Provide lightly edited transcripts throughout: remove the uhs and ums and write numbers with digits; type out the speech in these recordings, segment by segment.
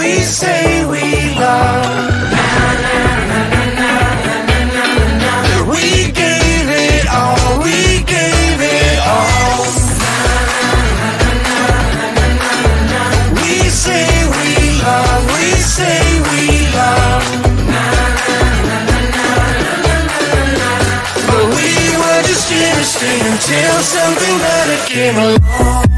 we say we love. We gave it all, we gave it all. We say we love, we say we love. But we were just innocent until something better came along.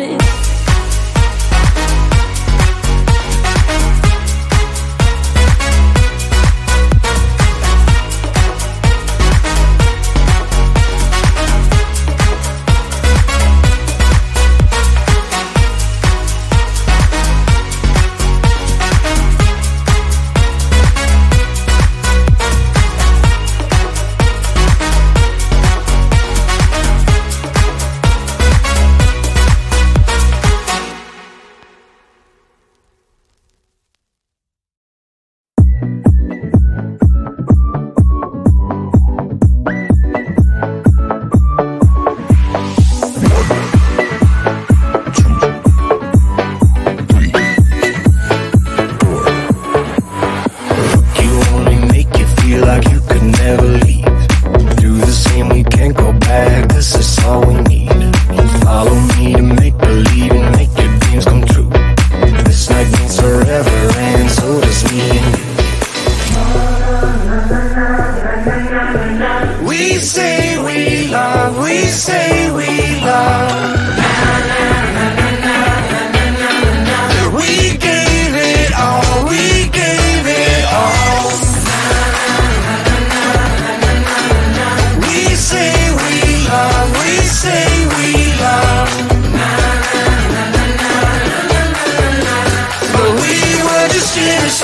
it.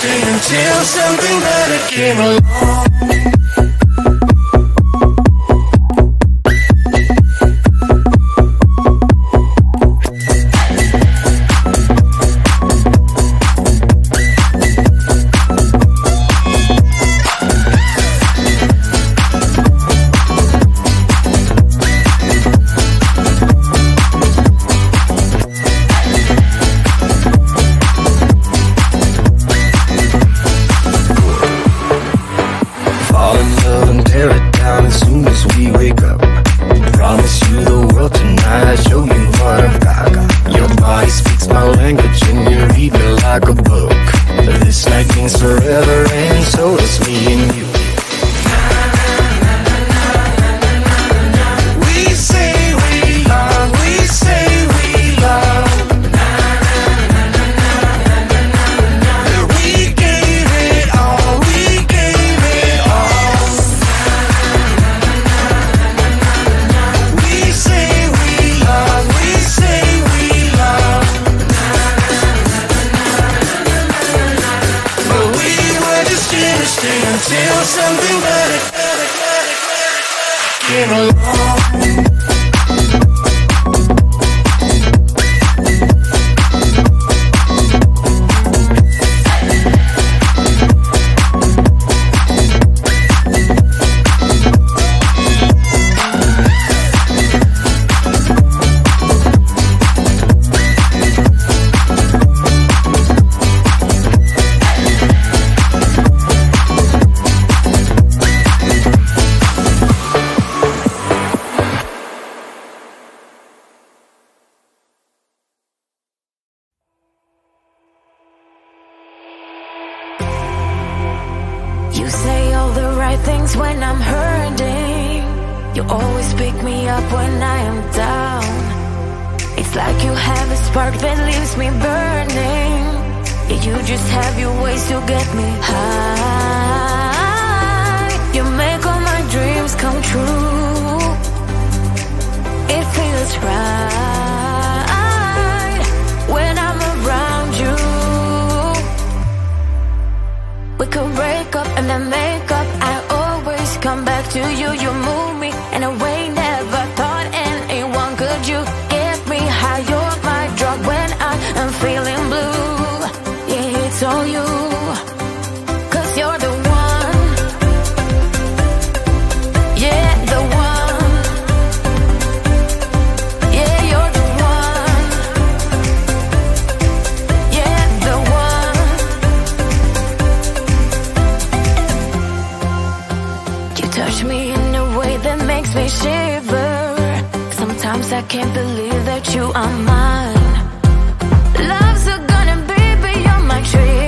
Until something better came along. Until something better came along. You say all the right things when I'm hurting. You always pick me up when I am down. It's like you have a spark that leaves me burning. Yeah, you just have your ways to get me high. You make all my dreams come true. It feels right when I'm around you. We could break up and then make up. I always come back to you. You move me in a way never thought anyone could. You get me high. You're my drug when I am feeling blue. Yeah, it's all you. 'Cause you're the one. Yeah, the one. Yeah, you're the one. Yeah, the one. You touch me in a way that makes me shiver. Sometimes I can't believe that you are mine. Love's a gun and baby, you're my trigger.